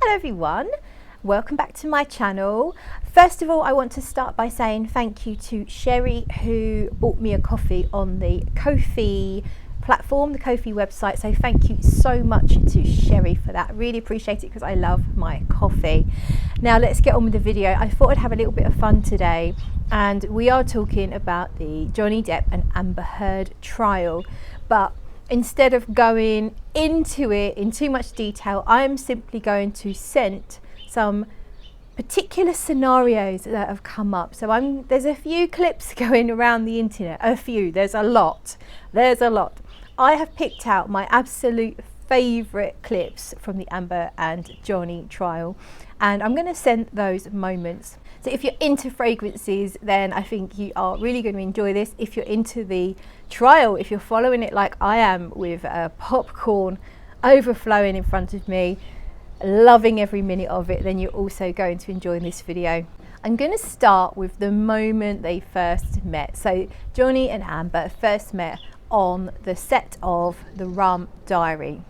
Hello everyone, welcome back to my channel. First of all, I want to start by saying thank you to Sherry who bought me a coffee on the Ko-fi platform, the Ko-fi website. So thank you so much to Sherry for that. Really appreciate it because I love my coffee. Now let's get on with the video. I thought I'd have a little bit of fun today, and we are talking about the Johnny Depp and Amber Heard trial, but instead of going into it in too much detail, I am simply going to scent some particular scenarios that have come up. So there's a few clips going around the internet, there's a lot. I have picked out my absolute favourite clips from the Amber and Johnny trial, and I'm going to scent those moments. So if you're into fragrances, then I think you are really going to enjoy this. If you're into the trial, if you're following it like I am with popcorn overflowing in front of me, loving every minute of it, then you're also going to enjoy this video. I'm going to start with the moment they first met. So Johnny and Amber first met on the set of The Rum Diary.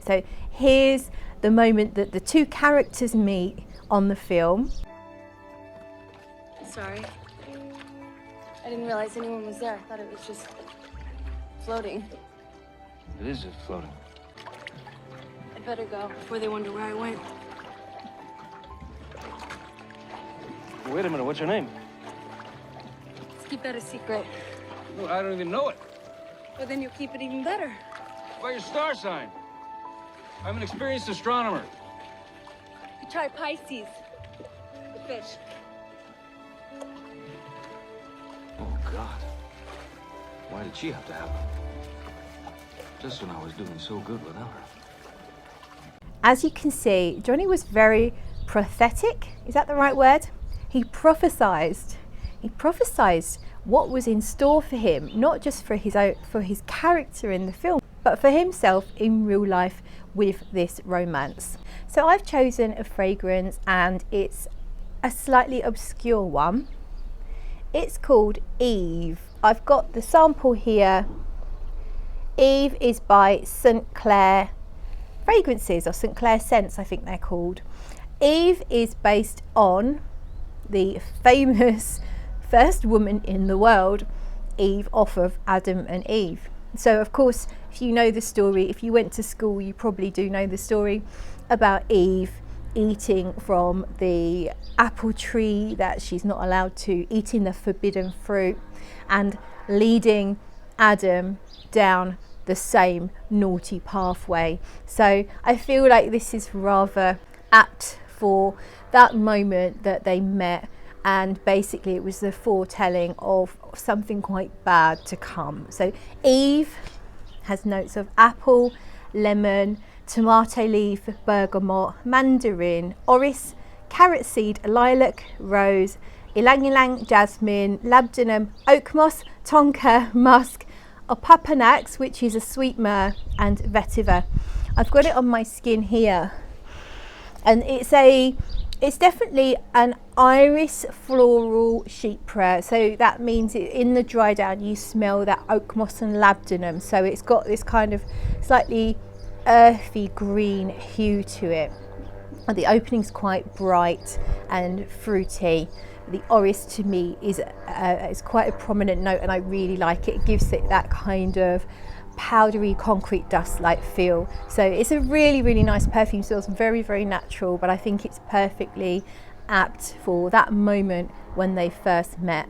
So here's the moment that the two characters meet on the film. Sorry. I didn't realize anyone was there. I thought it was just floating. It is just floating. I'd better go before they wonder where I went. Wait a minute, what's your name? Let's keep that a secret. Well, I don't even know it. But then you'll keep it even better. By your star sign. I'm an experienced astronomer. You try Pisces. The fish. Oh, God. Why did she have to happen? Just when I was doing so good without her. As you can see, Johnny was very prophetic. Is that the right word? He prophesied what was in store for him, not just for his character in the film, but for himself in real life with this romance. So I've chosen a fragrance, and it's a slightly obscure one. It's called Eve. I've got the sample here. Eve is by St Clair Fragrances, or St Clair Scents, I think they're called. Eve is based on the famous first woman in the world, Eve, off of Adam and Eve. So of course, if you know the story, if you went to school, you probably do know the story about Eve eating from the apple tree that she's not allowed to, eating the forbidden fruit, and leading Adam down the same naughty pathway. So I feel like this is rather apt for that moment that they met, and basically it was the foretelling of something quite bad to come. So Eve has notes of apple, lemon, tomato leaf, bergamot, mandarin, orris, carrot seed, lilac, rose, ylang ylang, jasmine, labdanum, oak moss, tonka, musk, opapanax, which is a sweet myrrh, and vetiver. I've got it on my skin here, and it's definitely an iris floral chypre. So that means in the dry down you smell that oak moss and labdanum. So it's got this kind of slightly earthy green hue to it, and the opening's quite bright and fruity. The orris to me is quite a prominent note, and I really like it. It gives it that kind of powdery concrete dust like feel. So it's a really, really nice perfume. Smells very, very natural, but I think it's perfectly apt for that moment when they first met.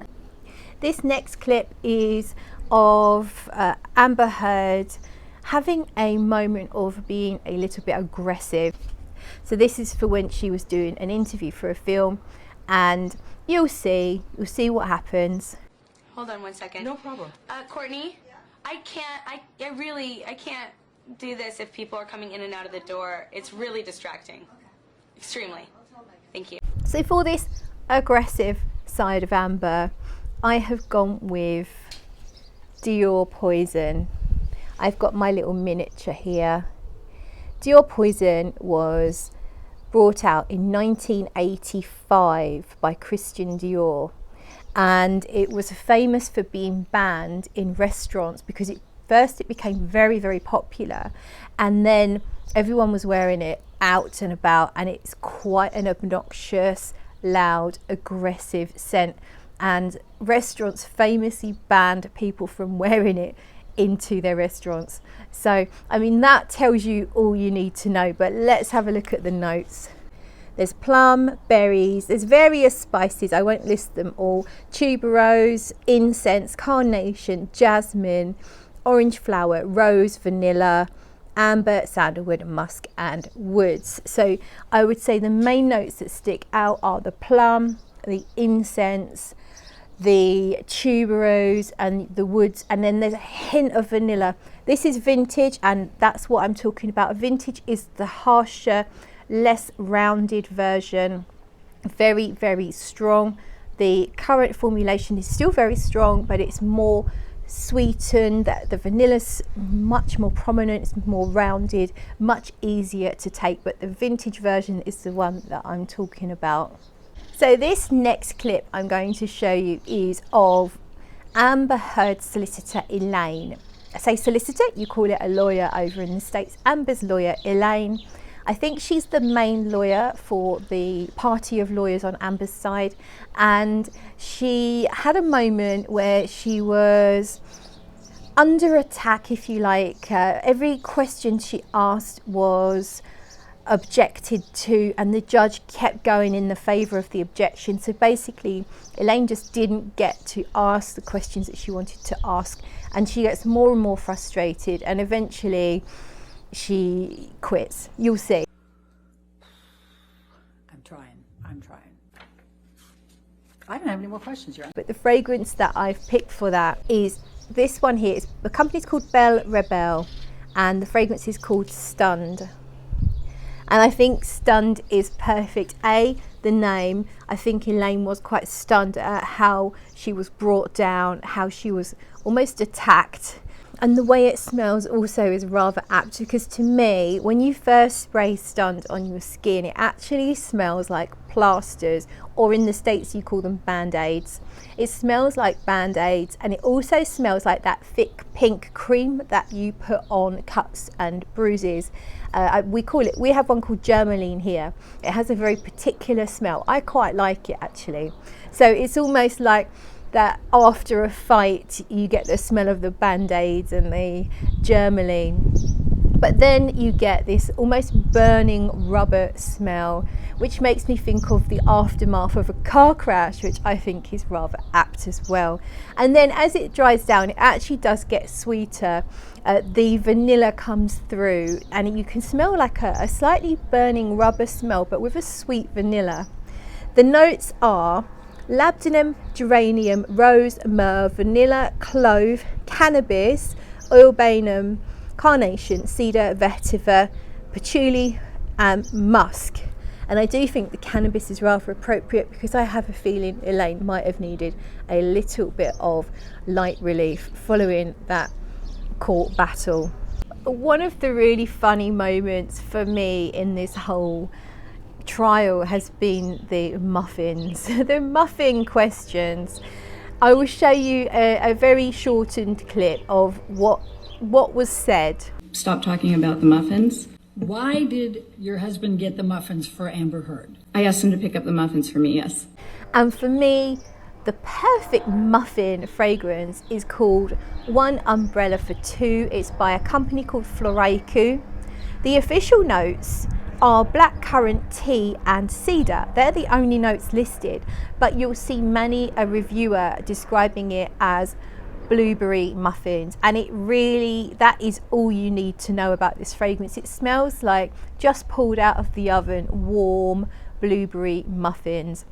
This next clip is of Amber Heard having a moment of being a little bit aggressive. So this is for when she was doing an interview for a film, and you'll see what happens. Hold on one second. No problem. Courtney, I can't do this if people are coming in and out of the door. It's really distracting. Extremely. Thank you. So for this aggressive side of Amber, I have gone with Dior Poison. I've got my little miniature here. Dior Poison was brought out in 1985 by Christian Dior, and it was famous for being banned in restaurants because it first it became very, very popular, and then everyone was wearing it out and about, and it's quite an obnoxious, loud, aggressive scent, and restaurants famously banned people from wearing it into their restaurants. So I mean, that tells you all you need to know, but let's have a look at the notes. There's plum, berries, there's various spices, I won't list them all, tuberose, incense, carnation, jasmine, orange flower, rose, vanilla, amber, sandalwood, musk and woods. So I would say the main notes that stick out are the plum, the incense, the tuberose and the woods, and then there's a hint of vanilla. This is vintage, and that's what I'm talking about. Vintage is the harsher, less rounded version, very, very strong. The current formulation is still very strong, but it's more sweetened. The vanilla's much more prominent, it's more rounded, much easier to take, but the vintage version is the one that I'm talking about. So this next clip I'm going to show you is of Amber Heard's solicitor Elaine. I say solicitor, you call it a lawyer over in the States. Amber's lawyer Elaine, I think she's the main lawyer for the party of lawyers on Amber's side, and she had a moment where she was under attack, if you like. Every question she asked was objected to, and the judge kept going in the favour of the objection. So basically Elaine just didn't get to ask the questions that she wanted to ask, and she gets more and more frustrated, and eventually she quits. You'll see. I'm trying. I don't have any more questions, Your Honor. But the fragrance that I've picked for that is this one here. The company's called Belle Rebelle, and the fragrance is called Stunned. And I think Stunned is perfect. The name, I think Elaine was quite stunned at how she was brought down, how she was almost attacked. And the way it smells also is rather apt, because to me, when you first spray Stunned on your skin, it actually smells like plasters, or in the States you call them Band-Aids. It smells like Band-Aids, and it also smells like that thick pink cream that you put on cuts and bruises. We have one called Germaline here. It has a very particular smell. I quite like it actually. So it's almost like that after a fight you get the smell of the Band-Aids and the Germaline, but then you get this almost burning rubber smell, which makes me think of the aftermath of a car crash, which I think is rather apt as well. And then as it dries down, it actually does get sweeter. The vanilla comes through, and you can smell like a slightly burning rubber smell, but with a sweet vanilla. The notes are labdanum, geranium, rose, myrrh, vanilla, clove, cannabis, oilbanum, carnation, cedar, vetiver, patchouli and musk. And I do think the cannabis is rather appropriate, because I have a feeling Elaine might have needed a little bit of light relief following that court battle. One of the really funny moments for me in this whole trial has been the muffins, the muffin questions. I will show you a very shortened clip of what was said. Stop talking about the muffins. Why did your husband get the muffins for Amber Heard? I asked him to pick up the muffins for me, yes. And for me, the perfect muffin fragrance is called One Umbrella for Two. It's by a company called Floraiku. The official notes are blackcurrant, tea and cedar. They're the only notes listed, but you'll see many a reviewer describing it as blueberry muffins, and that is all you need to know about this fragrance. It smells like just pulled out of the oven, warm blueberry muffins.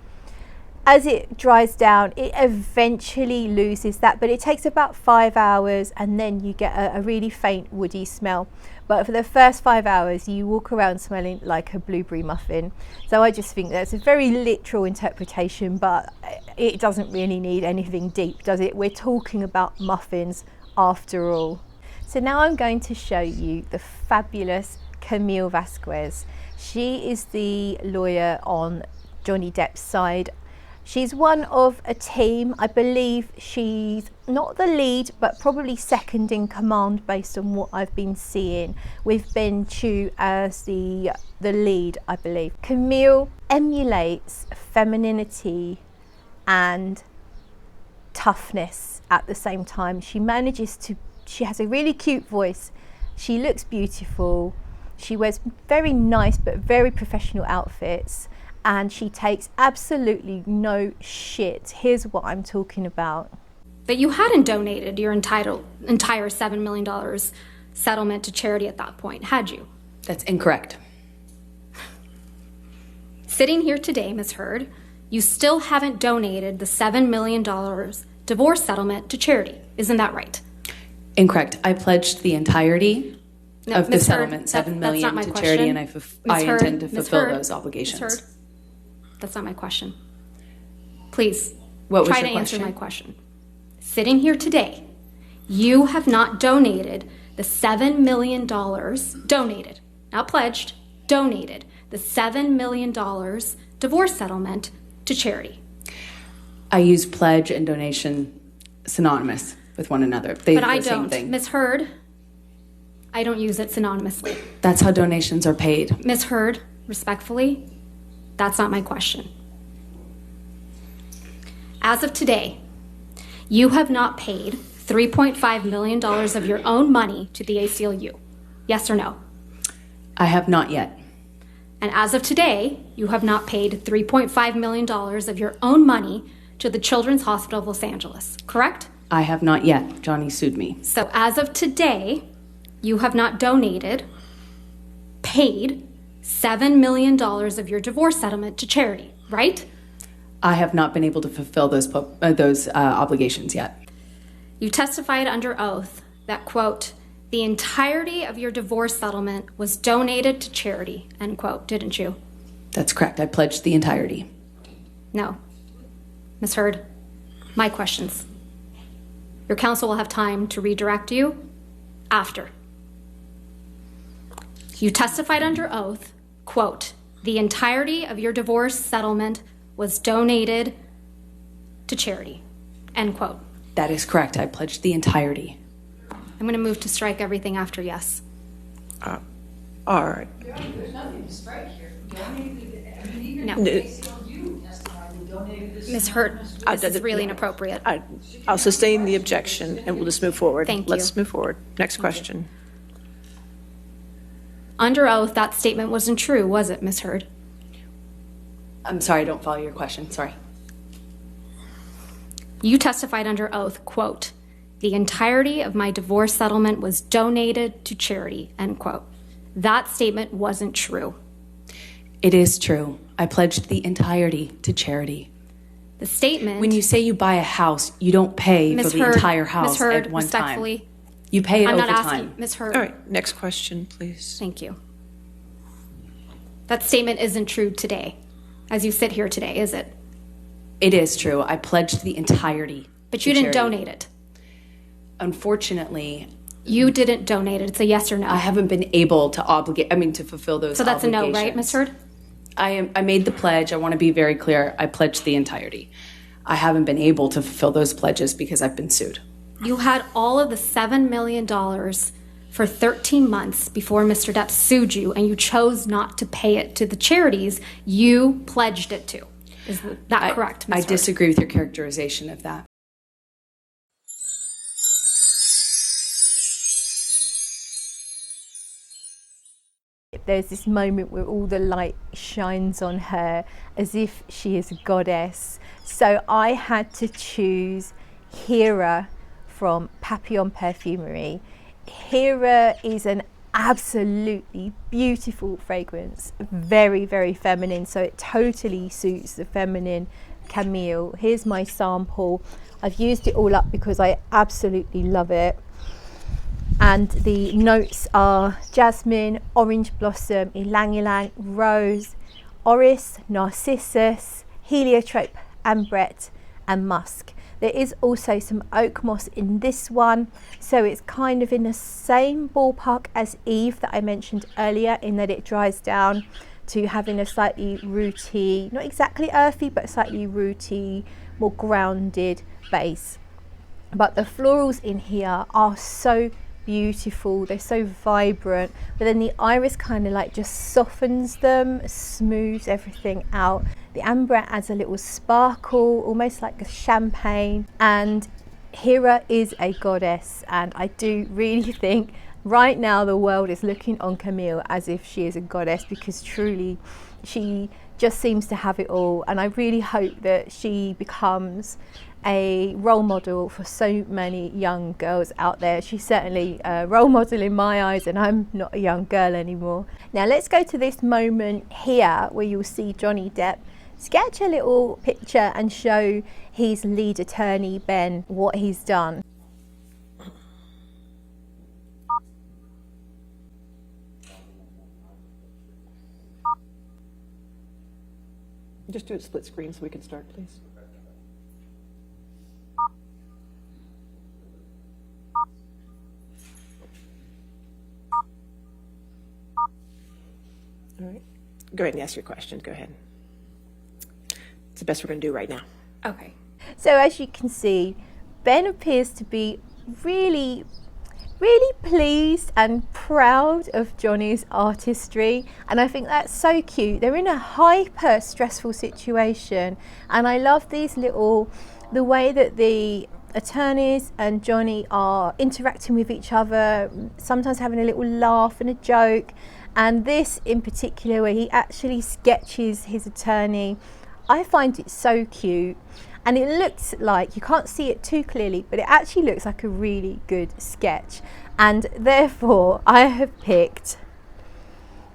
As it dries down, it eventually loses that, but it takes about 5 hours, and then you get a really faint woody smell. But for the first 5 hours, you walk around smelling like a blueberry muffin. So I just think that's a very literal interpretation, but it doesn't really need anything deep, does it? We're talking about muffins after all. So now I'm going to show you the fabulous Camille Vasquez. She is the lawyer on Johnny Depp's side. She's one of a team. I believe she's not the lead, but probably second in command based on what I've been seeing, with Ben Chu as the lead, I believe. Camille emulates femininity and toughness at the same time. She has a really cute voice. She looks beautiful. She wears very nice but very professional outfits. And she takes absolutely no shit. Here's what I'm talking about. But you hadn't donated your entire $7 million settlement to charity at that point, had you? That's incorrect. Sitting here today, Ms. Heard, you still haven't donated the $7 million divorce settlement to charity. Isn't that right? Incorrect. I pledged the entirety of the Ms. settlement, Heard, $7 million to question. charity, and I intend to Ms. fulfill Heard, those obligations. Ms. Heard, that's not my question. Please, What was try your to answer question? my question. Sitting here today, you have not donated the $7 million, donated, not pledged, donated the $7 million divorce settlement to charity. I use pledge and donation synonymous with one another. They're But I the same don't. thing. Ms. Heard, I don't use it synonymously. That's how donations are paid. Ms. Heard, respectfully, that's not my question. As of today, you have not paid $3.5 million of your own money to the ACLU. Yes or no? I have not yet. And as of today, you have not paid $3.5 million of your own money to the Children's Hospital of Los Angeles, correct? I have not yet. Johnny sued me. So as of today, you have not donated, paid $7 million of your divorce settlement to charity, right? I have not been able to fulfill those obligations yet. You testified under oath that, quote, the entirety of your divorce settlement was donated to charity, end quote, didn't you? That's correct. I pledged the entirety. No. Ms. Heard, my questions. Your counsel will have time to redirect you after. You testified under oath, quote, the entirety of your divorce settlement was donated to charity, end quote. That is correct. I pledged the entirety. I'm going to move to strike everything after yes. All right. No. Ms. Hurt, this is really inappropriate. I'll sustain the objection and we'll just move forward. Thank you. Let's move forward. Next question. Under oath, that statement wasn't true, was it, Ms. Heard? I'm sorry, I don't follow your question. Sorry. You testified under oath, quote, the entirety of my divorce settlement was donated to charity, end quote. That statement wasn't true. It is true. I pledged the entirety to charity. The statement... When you say you buy a house, you don't pay Ms. for the Heard, entire house Ms. Heard, at one time. respectfully, You pay it I'm over not time. asking, Ms. Heard. All right. Next question, please. Thank you. That statement isn't true today, as you sit here today, is it? It is true. I pledged the entirety. But you didn't donate it. Unfortunately, You didn't donate it. It's a yes or no. I haven't been able to to fulfill those So that's a no, right, obligations. Ms. Heard? I made the pledge. I want to be very clear. I pledged the entirety. I haven't been able to fulfill those pledges because I've been sued. You had all of the $7 million for 13 months before Mr. Depp sued you, and you chose not to pay it to the charities you pledged it to. Is that correct, Ms. I Heard? disagree with your characterization of that. There's this moment where all the light shines on her as if she is a goddess. So I had to choose Hera from Papillon Perfumery. Hera is an absolutely beautiful fragrance, very, very feminine, so it totally suits the feminine Camille. Here's my sample. I've used it all up because I absolutely love it. And the notes are jasmine, orange blossom, ylang ylang, rose, orris, narcissus, heliotrope, ambrette, and musk. There is also some oak moss in this one, so it's kind of in the same ballpark as Eve that I mentioned earlier, in that it dries down to having a slightly rooty, not exactly earthy, but slightly rooty, more grounded base. But the florals in here are so beautiful, they're so vibrant, but then the iris kind of like just softens them, smooths everything out. The amber adds a little sparkle, almost like a champagne. And Hera is a goddess, and I do really think right now the world is looking on Camille as if she is a goddess, because truly she just seems to have it all. And I really hope that she becomes a role model for so many young girls out there. She's certainly a role model in my eyes, and I'm not a young girl anymore. Now let's go to this moment here where you'll see Johnny Depp sketch a little picture and show his lead attorney Ben what he's done. Just do it split screen so we can start, please. All right. Go ahead and ask your question. Go ahead. It's the best we're going to do right now. Okay. So as you can see, Ben appears to be really pleased and proud of Johnny's artistry, and I think that's so cute. They're in a hyper stressful situation, and I love these the way that the attorneys and Johnny are interacting with each other, sometimes having a little laugh and a joke. And this in particular, where he actually sketches his attorney, I find it so cute. And it looks like, you can't see it too clearly, but it actually looks like a really good sketch. And therefore I have picked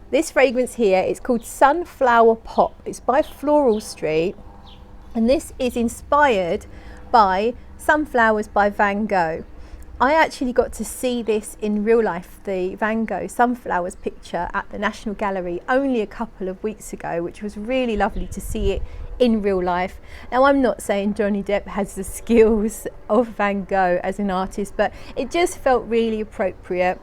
this fragrance here. It's called Sunflower Pop. It's by Floral Street, and this is inspired by Sunflowers by Van Gogh. I actually got to see this in real life, the Van Gogh Sunflowers picture, at the National Gallery only a couple of weeks ago, which was really lovely to see it in real life. Now, I'm not saying Johnny Depp has the skills of Van Gogh as an artist, but it just felt really appropriate.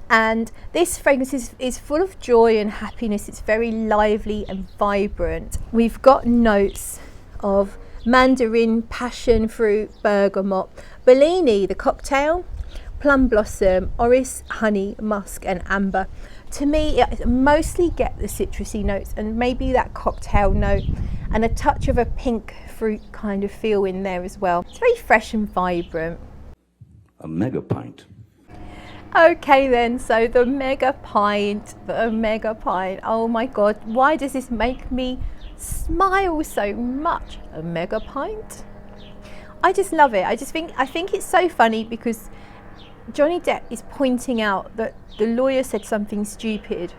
And this fragrance is full of joy and happiness. It's very lively and vibrant. We've got notes of mandarin, passion fruit, bergamot, Bellini, the cocktail, plum blossom, orris, honey, musk and amber. To me, I mostly get the citrusy notes and maybe that cocktail note and a touch of a pink fruit kind of feel in there as well. It's very fresh and vibrant. A Megapint. Okay then, so the Megapint, oh my god, why does this make me smile so much? A Megapint? I just love it. I think it's so funny because Johnny Depp is pointing out that the lawyer said something stupid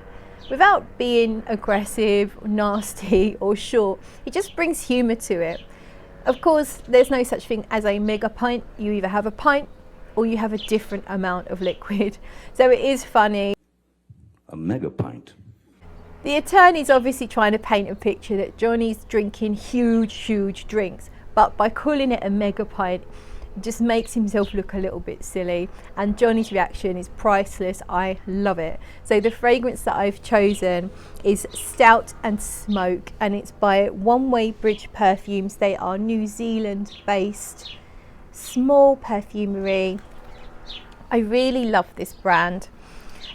without being aggressive, nasty or short. He just brings humour to it. Of course, there's no such thing as a Megapint. You either have a pint or you have a different amount of liquid. So it is funny. A Megapint. The attorney's obviously trying to paint a picture that Johnny's drinking huge drinks, but by calling it a Megapint, just makes himself look a little bit silly, and Johnny's reaction is priceless. I love it. So the fragrance that I've chosen is Stout and Smoke, and it's by One Way Bridge Perfumes. They are New Zealand based, small perfumery. I really love this brand.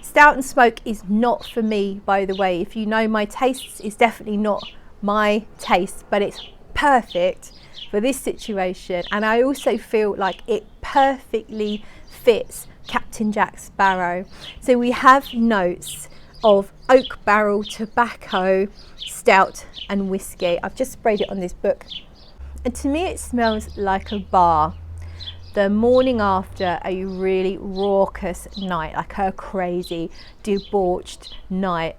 Stout and Smoke is not for me, by the way. If you know my tastes, it's definitely not my taste, but it's perfect for this situation, and I also feel like it perfectly fits Captain Jack Sparrow. So we have notes of oak barrel, tobacco, stout and whiskey. I've just sprayed it on this book, and to me it smells like a bar the morning after a really raucous night, like a crazy debauched night,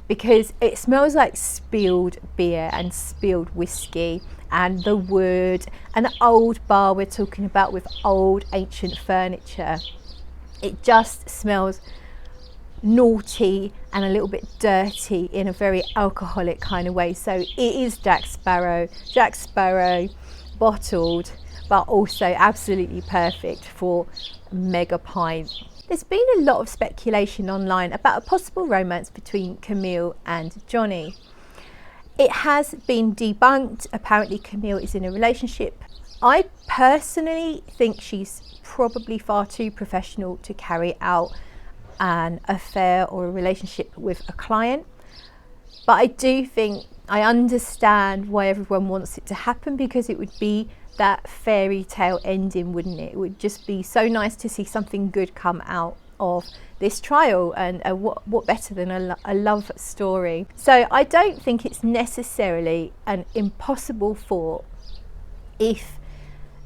because it smells like spilled beer and spilled whiskey and the wood, an old bar we're talking about with old ancient furniture. It just smells naughty and a little bit dirty in a very alcoholic kind of way. So it is Jack Sparrow bottled, but also absolutely perfect for Megapint. There's been a lot of speculation online about a possible romance between Camille and Jonny. It has been debunked. Apparently Camille is in a relationship. I personally think she's probably far too professional to carry out an affair or a relationship with a client. But I do think, I understand why everyone wants it to happen, because it would be that fairy tale ending, wouldn't it? It would just be so nice to see something good come out of this trial, and what better than a love story. So I don't think it's necessarily an impossible thought if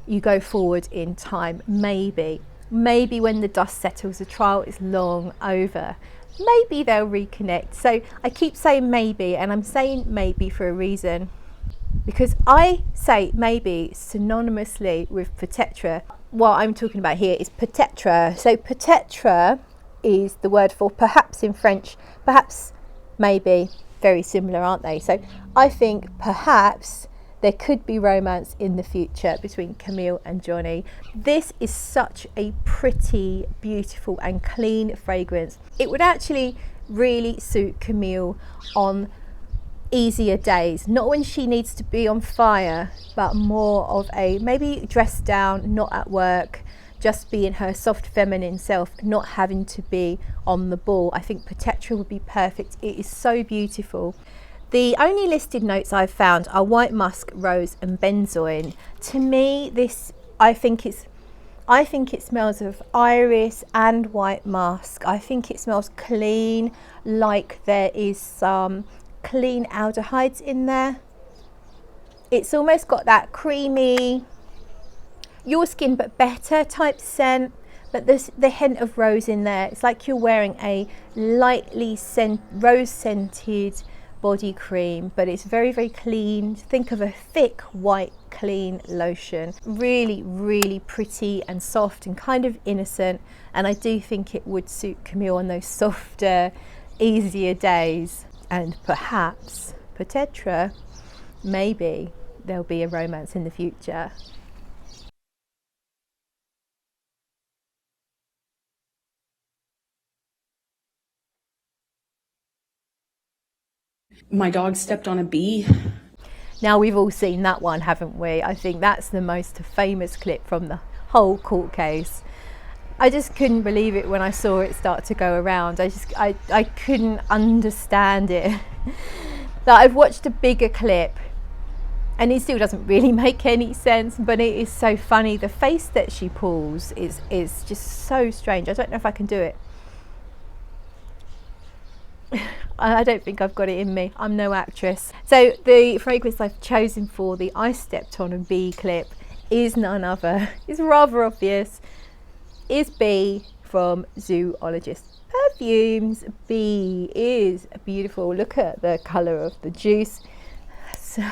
you go forward in time. Maybe when the dust settles, the trial is long over, maybe they'll reconnect. So I keep saying maybe, and I'm saying maybe for a reason, because I say maybe synonymously with peut-être. What I'm talking about here is peut-être. So peut-être is the word for perhaps in French. Perhaps, maybe, very similar, aren't they? So I think perhaps there could be romance in the future between Camille and Jonny. This is such a pretty, beautiful and clean fragrance. It would actually really suit Camille on easier days, not when she needs to be on fire, but more of a maybe dressed down, not at work, just being her soft feminine self, not having to be on the ball. I think peut-être would be perfect. It is so beautiful. The only listed notes I've found are white musk, rose and benzoin. To me, I think it smells of iris and white musk. I think it smells clean, like there is some clean aldehydes in there. It's almost got that creamy, your skin but better type scent, but there's the hint of rose in there. It's like you're wearing a lightly rose scented body cream, but it's very, very clean. Think of a thick white clean lotion. Really, really pretty and soft and kind of innocent, and I do think it would suit Camille on those softer, easier days. And perhaps, peut-être, maybe there'll be a romance in the future. My dog stepped on a bee. Now we've all seen that one, haven't we? I think that's the most famous clip from the whole court case. I just couldn't believe it when I saw it start to go around. I couldn't understand it. That I've watched a bigger clip and it still doesn't really make any sense, but it is so funny. The face that she pulls is just so strange. I don't know if I can do it. I don't think I've got it in me. I'm no actress. So the fragrance I've chosen for the I Stepped on a Bee clip is none other, it's rather obvious, is Bee from Zoologist Perfumes. Bee is beautiful. Look at the colour of the juice. So,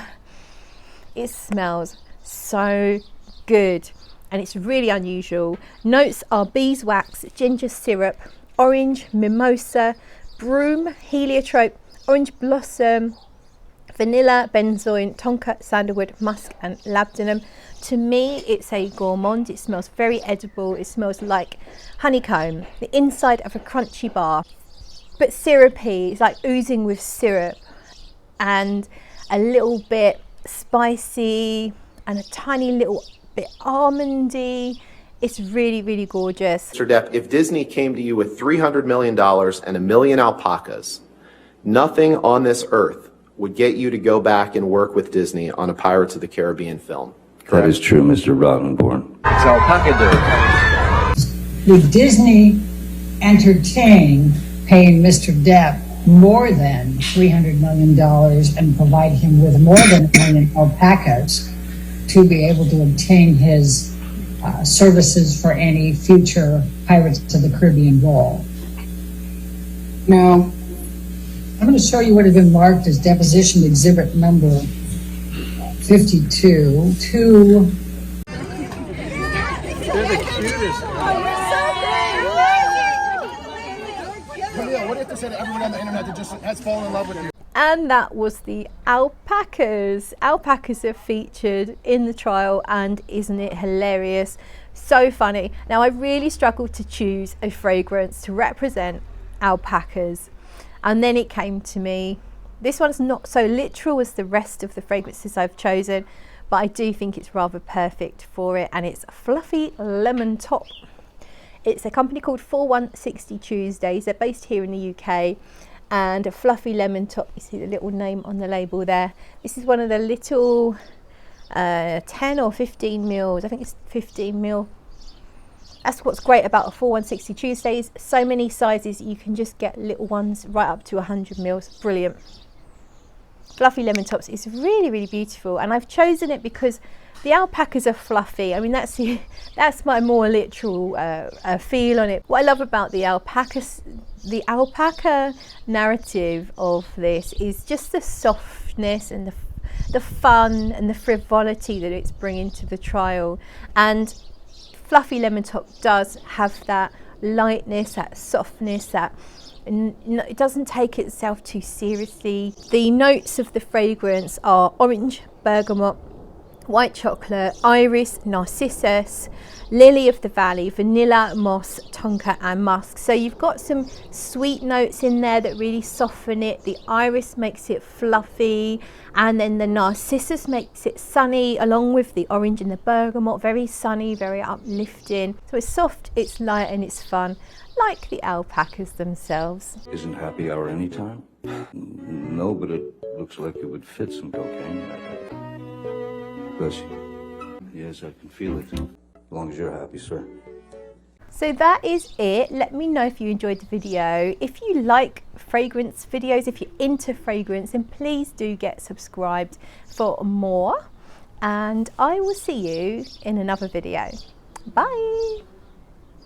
it smells so good and it's really unusual. Notes are beeswax, ginger syrup, orange, mimosa, broom, heliotrope, orange blossom, vanilla, benzoin, tonka, sandalwood, musk and labdanum. To me, it's a gourmand. It smells very edible. It smells like honeycomb, the inside of a crunchy bar, but syrupy. It's like oozing with syrup and a little bit spicy and a tiny little bit almondy. It's really, really gorgeous. Mr. Depp, if Disney came to you with $300 million and 1 million alpacas, nothing on this earth would get you to go back and work with Disney on a Pirates of the Caribbean film. That is true, Mr. Roddenborn. It's alpaca day. Would Disney entertain paying Mr. Depp more than $300 million and provide him with more than 1 million alpacas to be able to obtain his services for any future Pirates of the Caribbean role? No. I'm going to show you what has been marked as deposition exhibit number 52 to... They're the cutest. Camille, what if they said everyone on the internet that just has fallen in love with you? And that was the alpacas. Alpacas are featured in the trial, and isn't it hilarious? So funny. Now I really struggled to choose a fragrance to represent alpacas, and then it came to me. This one's not so literal as the rest of the fragrances I've chosen, but I do think it's rather perfect for it, and it's Fluffy Lemon Top. It's a company called 4160 Tuesdays. They're based here in the UK, and a Fluffy Lemon Top, you see the little name on the label there. This is one of the little 10 or 15 mils, I think it's 15 mil. That's what's great about a 4160 Tuesdays. So many sizes, you can just get little ones right up to 100 mils. Brilliant. Fluffy Lemon Tops is really, really beautiful, and I've chosen it because the alpacas are fluffy. I mean, that's my more literal feel on it. What I love about the alpaca narrative of this is just the softness and the fun and the frivolity that it's bringing to the trial. And Fluffy Lemon Top does have that lightness, that softness, that it doesn't take itself too seriously. The notes of the fragrance are orange, bergamot, white chocolate, iris, narcissus, lily of the valley, vanilla, moss, tonka and musk. So you've got some sweet notes in there that really soften it. The iris makes it fluffy, and then the narcissus makes it sunny, along with the orange and the bergamot. Very sunny, very uplifting. So it's soft, it's light and it's fun, like the alpacas themselves. Isn't happy hour anytime? No, but it looks like it would fit some cocaine. Bless you. Yes, I can feel it. As long as you're happy, sir. So that is it. Let me know if you enjoyed the video. If you like fragrance videos, if you're into fragrance, then please do get subscribed for more. And I will see you in another video. Bye.